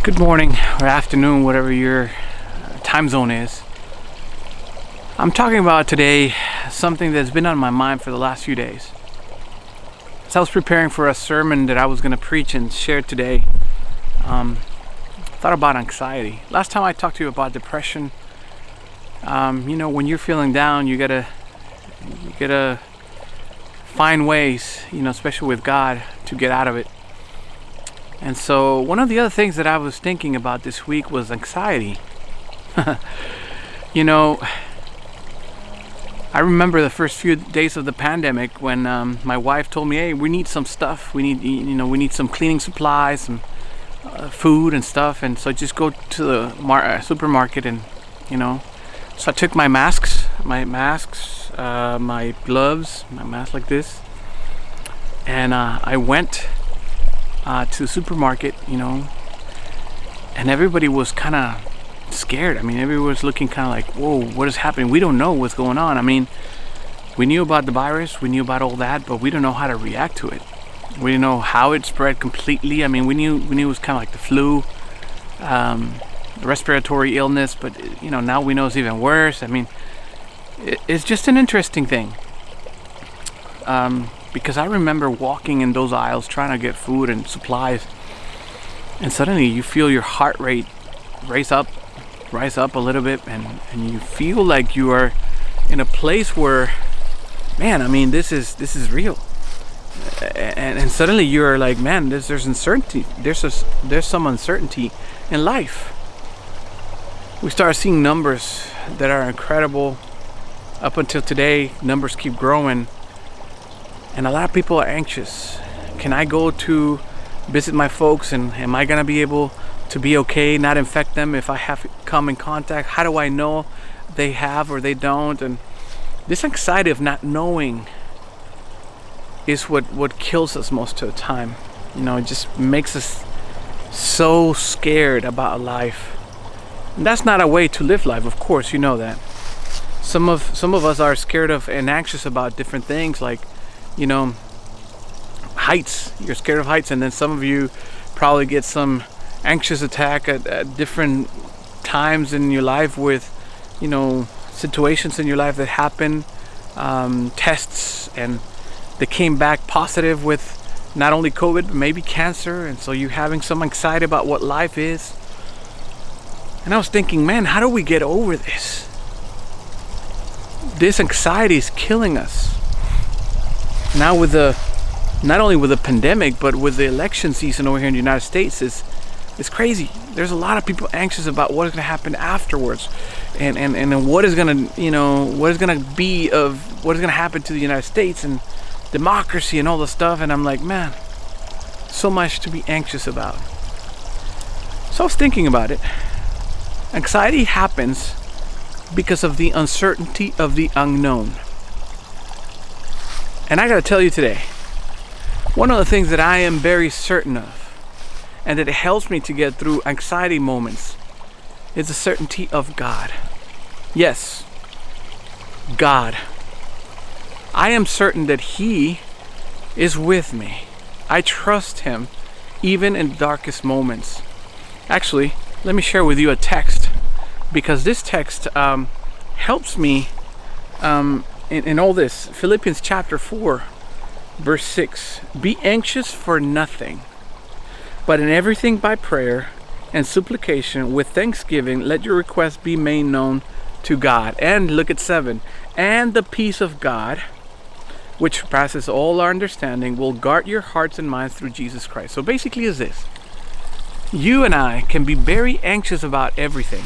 Good morning or afternoon, whatever your time zone is. I'm talking about today something that's been on my mind for the last few days. As I was preparing for a sermon that I was going to preach and share today, thought about anxiety. Last time I talked to you about depression, when you're feeling down, you gotta find ways, especially with God, to get out of it. And so one of the other things that I was thinking about this week was anxiety. I remember the first few days of the pandemic when my wife told me, "Hey, we need some stuff. We need some cleaning supplies, some food and stuff." And so I just go to the supermarket and, So I took my masks, my gloves, my mask like this, and I went to the supermarket, and everybody was kind of scared. Everybody was looking kind of like, whoa, what is happening? We don't know what's going on. We knew about the virus, we knew about all that, but we don't know how to react to it. We didn't know how it spread completely. We knew it was kind of like the flu, respiratory illness, but now we know it's even worse. It's just an interesting thing. Because I remember walking in those aisles trying to get food and supplies, and suddenly you feel your heart rate rise up a little bit, and you feel like you are in a place where, man, this is real, and suddenly you're like, man, there's uncertainty. There's some uncertainty in life. We start seeing numbers that are incredible. Up until today, numbers keep growing. And a lot of people are anxious. Can I go to visit my folks, and am I going to be able to be okay, not infect them if I have come in contact? How do I know they have or they don't? And this anxiety of not knowing is what kills us most of the time. It just makes us so scared about life. And that's not a way to live life, of course, you know that. Some of us are scared of and anxious about different things, like heights. You're scared of heights, and then some of you probably get some anxious attack at different times in your life with situations in your life that happen, tests, and they came back positive with not only COVID but maybe cancer, and so you're having some anxiety about what life is. And I was thinking, man, how do we get over this? This anxiety is killing us. Now not only with the pandemic, but with the election season over here in the United States, it's crazy. There's a lot of people anxious about what is going to happen afterwards, and what is going to happen to the United States and democracy and all the stuff. And I'm like, man, so much to be anxious about. So I was thinking about it. Anxiety happens because of the uncertainty of the unknown. And I gotta tell you today, one of the things that I am very certain of, and that it helps me to get through anxiety moments, is the certainty of God. Yes, God. I am certain that He is with me. I trust Him, even in the darkest moments. Actually, let me share with you a text, because this text helps me in all this. Philippians chapter 4, verse 6. Be anxious for nothing, but in everything by prayer and supplication with thanksgiving let your requests be made known to God. And look at 7. And the peace of God, which surpasses all our understanding, will guard your hearts and minds through Jesus Christ. So basically is this. You and I can be very anxious about everything.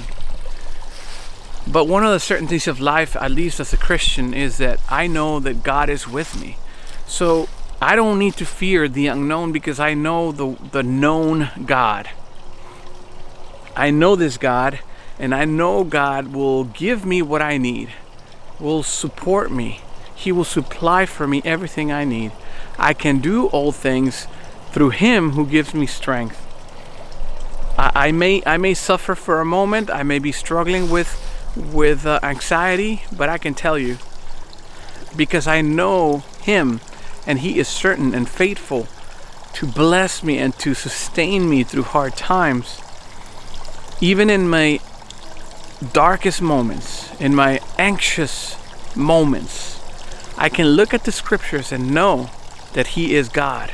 But one of the certainties of life, at least as a Christian, is that I know that God is with me. So I don't need to fear the unknown, because I know the known God. I know this God, and I know God will give me what I need, will support me. He will supply for me everything I need. I can do all things through Him who gives me strength. I may suffer for a moment. I may be struggling with anxiety, but I can tell you, because I know Him, and He is certain and faithful to bless me and to sustain me through hard times, Even in my darkest moments, in my anxious moments, I can look at the scriptures and know that He is God.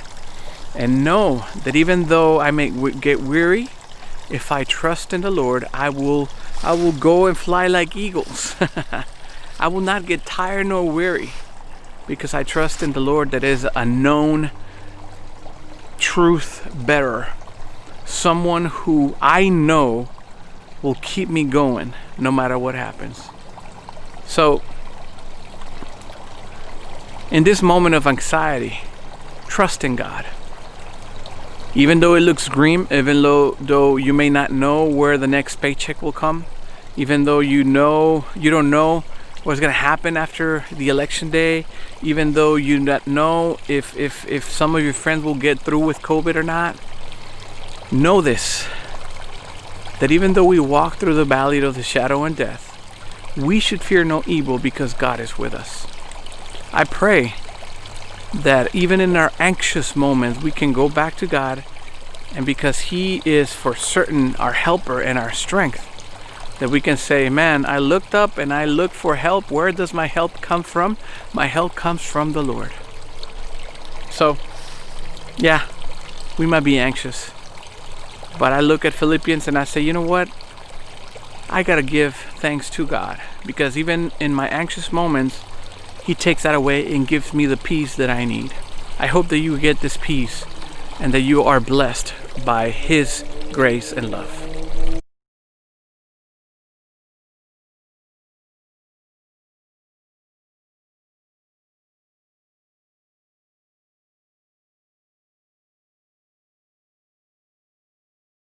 And know that even though I may get weary, if I trust in the Lord, I will go and fly like eagles. I will not get tired nor weary, because I trust in the Lord that is a known truth bearer. Someone who I know will keep me going no matter what happens. So, in this moment of anxiety, trust in God. Even though it looks grim, even though you may not know where the next paycheck will come, even though you don't know what's going to happen after the election day, even though you don't know if some of your friends will get through with COVID or not, know this, that even though we walk through the valley of the shadow and death, we should fear no evil because God is with us. I pray that even in our anxious moments, we can go back to God, and because He is for certain our helper and our strength, that we can say, man, I looked up and I looked for help. Where does my help come from? My help comes from the Lord. So, yeah, we might be anxious, but I look at Philippians and I say, you know what? I gotta give thanks to God, because even in my anxious moments, He takes that away and gives me the peace that I need. I hope that you get this peace and that you are blessed by His grace and love.